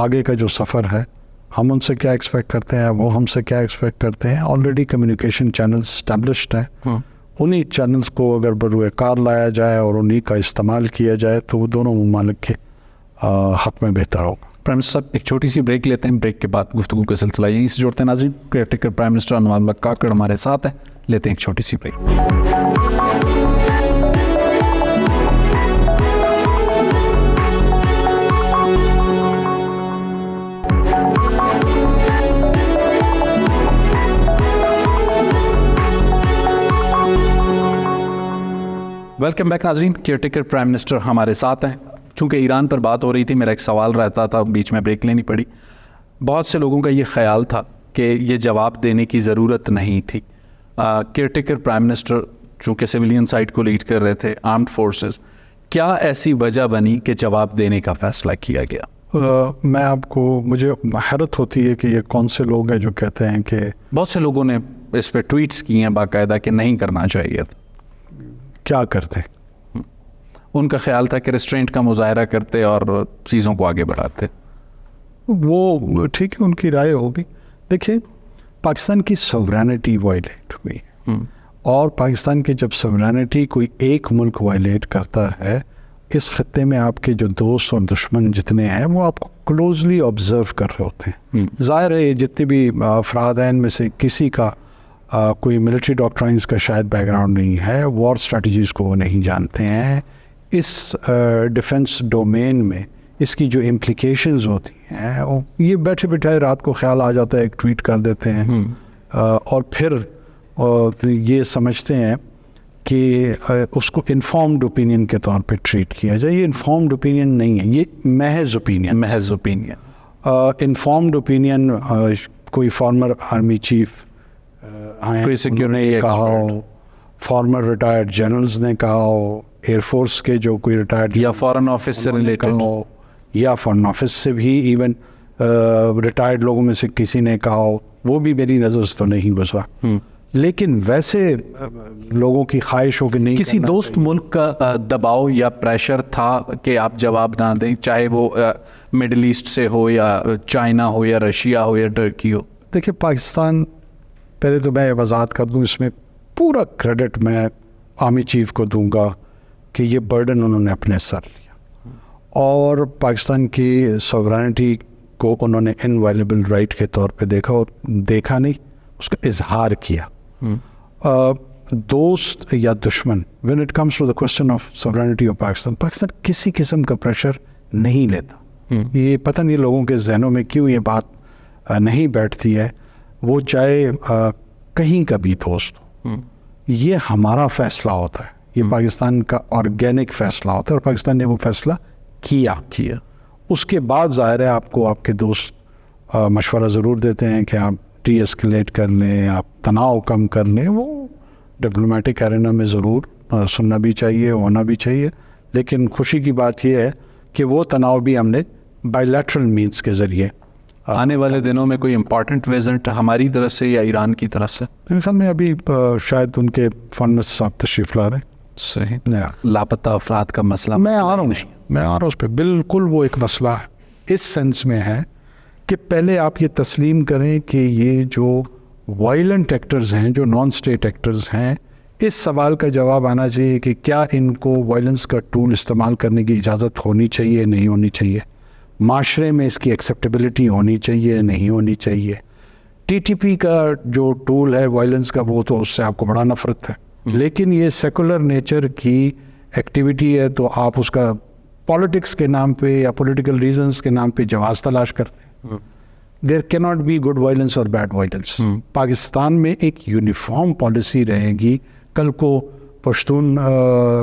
آگے کا جو سفر ہے ہم ان سے کیا ایکسپیکٹ کرتے ہیں, وہ ہم سے کیا ایکسپیکٹ کرتے ہیں. آلریڈی کمیونیکیشن چینلز اسٹیبلشڈ ہیں, انہی چینلز کو اگر بروئے کار لایا جائے اور انہی کا استعمال کیا جائے تو وہ دونوں ممالک کے حق میں بہتر ہوگا. پرائم منسٹر صاحب ایک چھوٹی سی بریک لیتے ہیں, بریک کے بعد گفتگو کا سلسلہ یہیں سے جوڑتے ہیں. ناظرین, کیئر ٹیکر پرائم منسٹر انور الملک کاکڑ ہمارے ساتھ ہیں, لیتے ہیں ایک چھوٹی سی بریک. ویلکم بیک ناظرین, کیئر ٹیکر پرائم منسٹر ہمارے ساتھ ہیں. چونکہ ایران پر بات ہو رہی تھی, میرا ایک سوال رہتا تھا, بیچ میں بریک لینی پڑی. بہت سے لوگوں کا یہ خیال تھا کہ یہ جواب دینے کی ضرورت نہیں تھی. کیئر ٹیکر پرائم منسٹر چونکہ سویلین سائٹ کو لیڈ کر رہے تھے, آرمڈ فورسز, کیا ایسی وجہ بنی کہ جواب دینے کا فیصلہ کیا گیا؟ میں آپ کو, مجھے حیرت ہوتی ہے کہ یہ کون سے لوگ ہیں جو کہتے ہیں کہ بہت سے لوگوں نے اس پہ ٹویٹس کی ہیں باقاعدہ کہ نہیں کرنا چاہیے تھا. کیا کرتے. ان کا خیال تھا کہ ریسٹرینٹ کا مظاہرہ کرتے اور چیزوں کو آگے بڑھاتے. وہ ٹھیک ہے, ان کی رائے ہوگی. دیکھیں, پاکستان کی سورینٹی وائلیٹ ہوئی, اور پاکستان کی جب سورینٹی کوئی ایک ملک وائلیٹ کرتا ہے, اس خطے میں آپ کے جو دوست اور دشمن جتنے ہیں وہ آپ کو کلوزلی آبزرو کر رہے ہوتے ہیں. ظاہر ہے جتنے بھی افراد ہیں ان میں سے کسی کا کوئی ملٹری ڈاکٹرائنز کا شاید بیک گراؤنڈ نہیں ہے, وار اسٹریٹجیز کو وہ نہیں جانتے ہیں. اس ڈیفنس ڈومین میں اس کی جو امپلیکیشنز ہوتی ہیں, یہ بیٹھے بیٹھے رات کو خیال آ جاتا ہے, ایک ٹویٹ کر دیتے ہیں اور پھر یہ سمجھتے ہیں کہ اس کو انفارمڈ اوپینین کے طور پہ ٹریٹ کیا جائے. یہ انفارمڈ اوپینین نہیں ہے, یہ محض اوپینین. انفارمڈ اوپینین کوئی فارمر آرمی چیف نے کہا ہو, فارمر ریٹائرڈ جنرلز نے کہا ہو, ایئر فورس کے جو کوئی ریٹائرڈ یا فارن آفس سے ریلیٹڈ ہو, یا فارن آفس سے بھی ایون ریٹائرڈ لوگوں میں سے کسی نے کہا ہو, وہ بھی میری نظر سے تو نہیں گزرا. لیکن ویسے لوگوں کی خواہش ہو کہ نہیں, کسی دوست ملک کا دباؤ یا پریشر تھا کہ آپ جواب نہ دیں, چاہے وہ مڈل ایسٹ سے ہو یا چائنا ہو یا رشیا ہو یا ٹرکی ہو؟ دیکھیں, پاکستان, پہلے تو میں وضاحت کر دوں, اس میں پورا کریڈٹ میں آرمی چیف کو دوں گا کہ یہ برڈن انہوں نے اپنے سر لیا, اور پاکستان کی سورینٹی کو انہوں نے انوائلیبل رائٹ کے طور پہ دیکھا, اور دیکھا نہیں, اس کا اظہار کیا. دوست یا دشمن, when it comes to the question of sovereignty of Pakistan, Pakistan کسی قسم کا پریشر نہیں لیتا. یہ پتہ نہیں لوگوں کے ذہنوں میں کیوں یہ بات نہیں بیٹھتی ہے. وہ چاہے کہیں کا بھی دوست ہو, یہ ہمارا فیصلہ ہوتا ہے, یہ پاکستان کا آرگینک فیصلہ ہوتا ہے, اور پاکستان نے وہ فیصلہ کیا. اس کے بعد ظاہر ہے آپ کو آپ کے دوست مشورہ ضرور دیتے ہیں کہ آپ ڈی ایسکلیٹ کر لیں, آپ تناؤ کم کر لیں. وہ ڈپلومیٹک ایرینا میں ضرور سننا بھی چاہیے, ہونا بھی چاہیے. لیکن خوشی کی بات یہ ہے کہ وہ تناؤ بھی ہم نے بائی لیٹرل مینس کے ذریعے. آنے والے دنوں میں کوئی امپورٹنٹ وزٹ ہماری طرف سے یا ایران کی طرف سے؟ میرے خیال میں ابھی شاید ان کے فارن منسٹر صاحب تشریف لا رہے ہیں. صحیح. لاپتہ افراد کا مسئلہ میں آ رہا ہوں اس پہ. بالکل وہ ایک مسئلہ ہے, اس سینس میں ہے کہ پہلے آپ یہ تسلیم کریں کہ یہ جو وائلنٹ ایکٹرز ہیں, جو نان اسٹیٹ ایکٹرز ہیں, اس سوال کا جواب آنا چاہیے کہ کیا ان کو وائلنس کا ٹول استعمال کرنے کی اجازت ہونی چاہیے, نہیں ہونی چاہیے. معاشرے میں اس کی ایکسیپٹیبلٹی ہونی چاہیے, نہیں ہونی چاہیے. ٹی ٹی پی کا جو ٹول ہے وائلنس کا, وہ تو اس سے آپ کو بڑا نفرت ہے. لیکن یہ سیکولر نیچر کی ایکٹیویٹی ہے, تو آپ اس کا پالیٹکس کے نام پہ یا پولیٹیکل ریزنس کے نام پہ جواز تلاش کرتے ہیں. دیر کی ناٹ بی گڈ وائلنس اور بیڈ وائلنس. پاکستان میں ایک یونیفارم پالیسی رہے گی. کل کو پشتون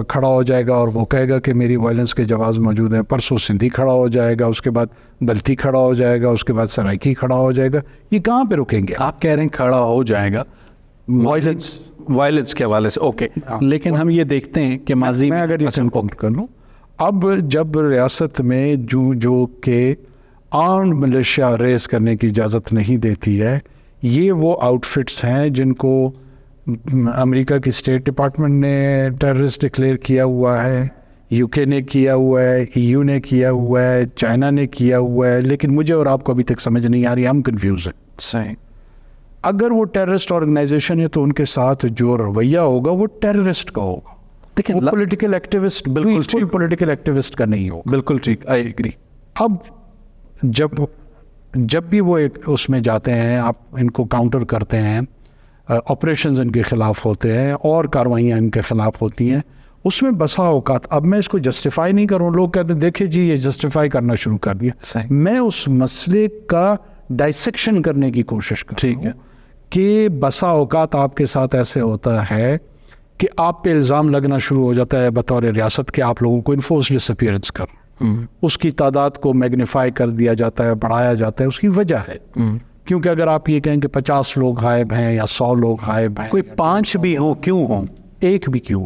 کھڑا ہو جائے گا اور وہ کہے گا کہ میری وائلنس کے جواز موجود ہیں, پرسوں سندھی کھڑا ہو جائے گا, اس کے بعد بلتی کھڑا ہو جائے گا, اس کے بعد سرائکی کھڑا ہو جائے گا. یہ کہاں پہ رکیں گے؟ آپ کہہ رہے ہیں کھڑا ہو جائے گا وائلنس کے حوالے سے, اوکے. لیکن ہم یہ دیکھتے ہیں کہ ماضی میں اگر یہ کر لوں, اب جب ریاست میں جو کہ آرمڈ ملیشیا ریز کرنے کی اجازت نہیں دیتی ہے, یہ وہ آؤٹ فٹس ہیں جن کو امریکہ کی اسٹیٹ ڈپارٹمنٹ نے ٹیررسٹ ڈکلیئر کیا ہوا ہے, UK نے کیا ہوا ہے, EU نے کیا ہوا ہے, چائنا نے کیا ہوا ہے, لیکن مجھے اور آپ کو ابھی تک سمجھ نہیں آ رہی, ہم کنفیوز ہیں. صحیح. اگر وہ ٹیررسٹ آرگنائزیشن ہے تو ان کے ساتھ جو رویہ ہوگا وہ ٹیررسٹ کا ہوگا, دیکھیں پولیٹیکل ایکٹیوسٹ, بالکل پولیٹیکل ایکٹیوسٹ کا نہیں ہوگا. بالکل ٹھیک, آئی ایگری. اب جب بھی وہ ایک اس میں جاتے ہیں, آپ ان کو کاؤنٹر کرتے ہیں, آپریشنز ان کے خلاف ہوتے ہیں اور کاروائیاں ان کے خلاف ہوتی ہیں, اس میں بسا اوقات, اب میں اس کو جسٹیفائی نہیں کروں, لوگ کہتے ہیں دیکھیں جی یہ جسٹیفائی کرنا شروع کر دیا, میں اس مسئلے کا ڈائسیکشن کرنے کی کوشش کرتا ہوں. ٹھیک ہے کہ بسا اوقات آپ کے ساتھ ایسے ہوتا ہے کہ آپ پہ الزام لگنا شروع ہو جاتا ہے بطور ریاست کہ آپ لوگوں کو انفورسڈ ڈس اپیئرنس کر, اس کی تعداد کو میگنیفائی کر دیا جاتا ہے, بڑھایا جاتا ہے. اس کی وجہ ہے کیونکہ اگر آپ یہ کہیں کہ 50 لوگ غائب ہیں یا 100 لوگ غائب ہیں, کوئی 5 بھی ہوں, کیوں ہوں, ایک بھی کیوں,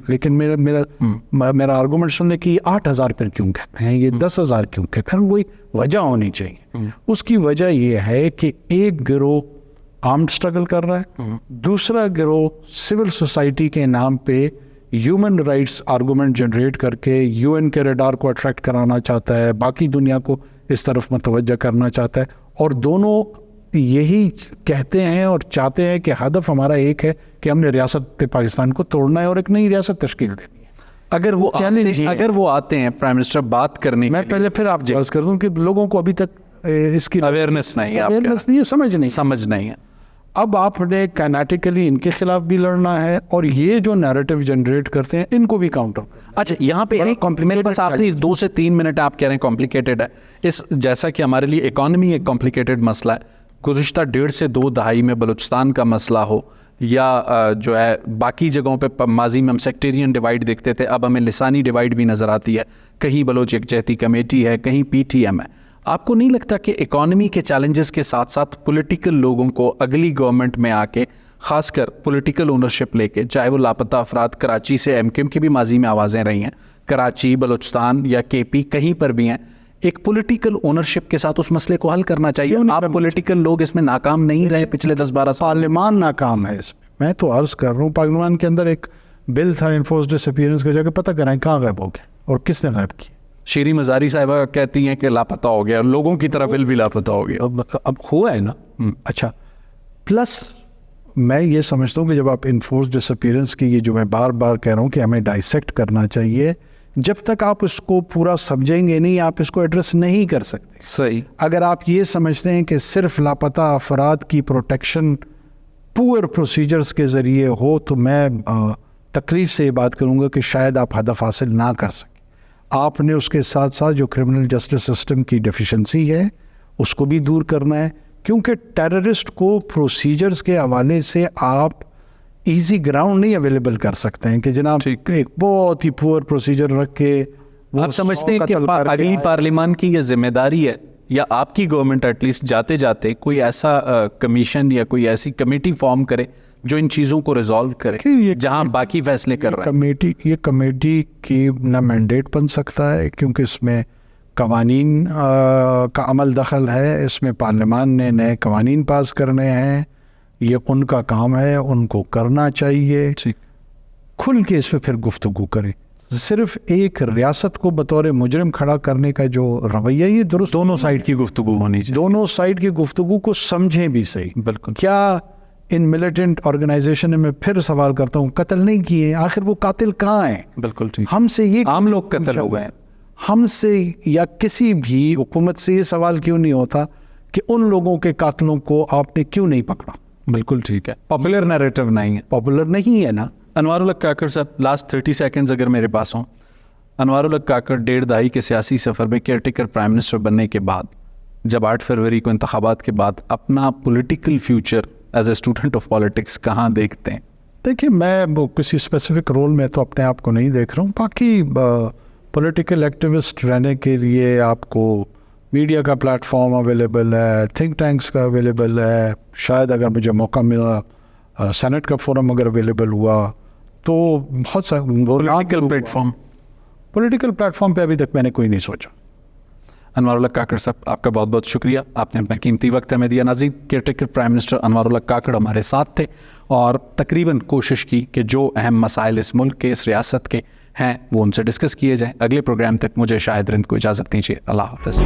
لیکن میرا آرگومنٹ سننے کی 8000 پر کیوں کہتے ہیں, یہ 10,000 کیوں کہتے ہیں, کوئی وجہ ہونی چاہیے. اس کی وجہ یہ ہے کہ ایک گروہ آرمڈ اسٹرگل کر رہا ہے, دوسرا گروہ سول سوسائٹی کے نام پہ ہیومن رائٹس آرگومنٹ جنریٹ کر کے UN کے ریڈار کو اٹریکٹ کرانا چاہتا ہے, باقی دنیا کو اس طرف متوجہ کرنا چاہتا ہے, اور دونوں یہی کہتے ہیں اور چاہتے ہیں کہ ہدف ہمارا ایک ہے کہ ہم نے ریاست پاکستان کو توڑنا ہے اور ایک نئی ریاست تشکیل دینی ہے. اگر وہ آتے ہیں پرائم منسٹر بات کرنے, میں پہلے پھر آپ عرض کر دوں کہ لوگوں کو ابھی تک اس کی اویئرنیس نہیں ہے, سمجھ نہیں ہے. اب آپ نے کائنیٹیکلی ان کے خلاف بھی لڑنا ہے اور یہ جو نیریٹو جنریٹ کرتے ہیں ان کو بھی کاؤنٹر. اچھا, یہاں پہ میرے پاس آخری 2 سے 3 منٹ, آپ کہہ رہے ہیں کمپلیکیٹڈ ہے, اس جیسا کہ ہمارے لیے اکانومی ایک کمپلیکیٹڈ مسئلہ ہے, گزشتہ 1.5 سے 2 دہائی میں بلوچستان کا مسئلہ ہو یا جو ہے باقی جگہوں پہ ماضی میں ہم سیکٹیرین ڈیوائڈ دیکھتے تھے, اب ہمیں لسانی ڈیوائڈ بھی نظر آتی ہے, کہیں بلوچ یکجہتی کمیٹی ہے, کہیں PTM ہے. آپ کو نہیں لگتا کہ اکانومی کے چیلنجز کے ساتھ ساتھ پولیٹیکل لوگوں کو اگلی گورنمنٹ میں آ کے, خاص کر پولیٹیکل اونرشپ لے کے, چاہے وہ لاپتہ افراد کراچی سے MKM کی بھی ماضی میں آوازیں رہی ہیں, کراچی, بلوچستان یا KP کہیں پر بھی ہیں, ایک پولیٹیکل اونرشپ کے ساتھ اس مسئلے کو حل کرنا چاہیے. آپ پولیٹیکل لوگ اس میں ناکام نہیں رہے پچھلے 10-12 سال. پارلیمان ناکام ہے اس میں تو عرض کر رہا ہوں. پارلیمان کے اندر ایک بل تھا انفورسڈ ڈس اپیئرنس کا, جا کے پتہ کرائیں کہاں غائب ہو گیا اور کس نے غائب کیا. شیریں مزاری صاحبہ کہتی ہیں کہ لاپتہ ہو گیا, لوگوں کی طرف بل بھی لاپتہ ہو گیا. اب ہوا ہے نا. اچھا, پلس میں یہ سمجھتا ہوں کہ جب آپ انفورسڈ ڈس اپیئرنس کی, یہ جو میں بار بار کہہ رہا ہوں کہ ہمیں ڈائسیکٹ کرنا چاہیے, جب تک آپ اس کو پورا سمجھیں گے نہیں آپ اس کو ایڈریس نہیں کر سکتے. صحیح. اگر آپ یہ سمجھتے ہیں کہ صرف لاپتہ افراد کی پروٹیکشن پور پروسیجرز کے ذریعے ہو, تو میں تکلیف سے یہ بات کروں گا کہ شاید آپ ہدف حاصل نہ کر سکیں. آپ نے اس کے ساتھ ساتھ جو کرمنل جسٹس سسٹم کی ڈیفیشنسی ہے اس کو بھی دور کرنا ہے, کیونکہ ٹیررسٹ کو پروسیجرز کے حوالے سے آپ ایزی گراؤنڈ نہیں اویلیبل کر سکتے ہیں کہ جناب ایک بہت ہی پور پروسیجر رکھ کے. آپ سمجھتے ہیں کہ اگلی پارلیمان کی یہ ذمہ داری ہے, یا آپ کی گورنمنٹ ایٹ لیسٹ جاتے جاتے کوئی ایسا کمیشن یا کوئی ایسی کمیٹی فارم کرے جو ان چیزوں کو ریزالو کرے, جہاں باقی فیصلے کر رہا ہے. یہ کمیٹی کی نہ مینڈیٹ بن سکتا ہے کیونکہ اس میں قوانین کا عمل دخل ہے, اس میں پارلیمان نے نئے قوانین پاس کرنے ہیں, یہ ان کا کام ہے, ان کو کرنا چاہیے. کھل کے اس پہ پھر گفتگو کریں. صرف ایک ریاست کو بطور مجرم کھڑا کرنے کا جو رویہ, یہ درست, دونوں سائڈ کی گفتگو ہونی چاہیے, دونوں سائڈ کی گفتگو کو سمجھیں بھی صحیح. بالکل. کیا ان ملیٹنٹ آرگنائزیشن میں پھر سوال کرتا ہوں, قتل نہیں کیے, آخر وہ قاتل کہاں ہیں؟ بالکل ٹھیک. ہم سے یہ عام لوگ قتل ہو گئے ہیں, ہم سے یا کسی بھی حکومت سے یہ سوال کیوں نہیں ہوتا کہ ان لوگوں کے قاتلوں کو آپ نے کیوں نہیں پکڑا؟ بالکل ٹھیک ہے. پاپولر نیریٹو نہیں ہے, پاپولر نہیں ہے نا. انوار الحق کاکڑ صاحب, لاسٹ 30 سیکنڈز اگر میرے پاس ہوں. انوار الحق کاکڑ 1.5 دہائی کے سیاسی سفر میں کیئر ٹیکر پرائم منسٹر بننے کے بعد, جب 8 فروری کو انتخابات کے بعد اپنا political future as a student of politics کہاں دیکھتے ہیں؟ دیکھیے, میں کسی اسپیسیفک رول میں تو اپنے آپ کو نہیں دیکھ رہا ہوں. باقی پولیٹیکل ایکٹیوسٹ رہنے کے لیے آپ کو میڈیا کا پلیٹ فارم اویلیبل ہے, تھنک ٹینکس کا اویلیبل ہے, شاید اگر مجھے موقع ملا سینٹ کا فورم اگر اویلیبل ہوا تو بہت سا پولیٹیکل پلیٹ فارم پہ ابھی تک میں نے کوئی نہیں سوچا. انوار الحق کاکڑ صاحب, آپ کا بہت بہت شکریہ, آپ نے اپنا قیمتی وقت ہمیں دیا. ناظرین, کیئر ٹیکر پرائم منسٹر انوار الحق کاکڑ ہمارے ساتھ تھے اور تقریباً کوشش کی کہ جو اہم مسائل اس ملک کے, اس ریاست کے ہیں وہ ان سے ڈسکس کیے جائیں. اگلے پروگرام تک مجھے شاہد رند کو اجازت دیجیے. اللہ حافظ.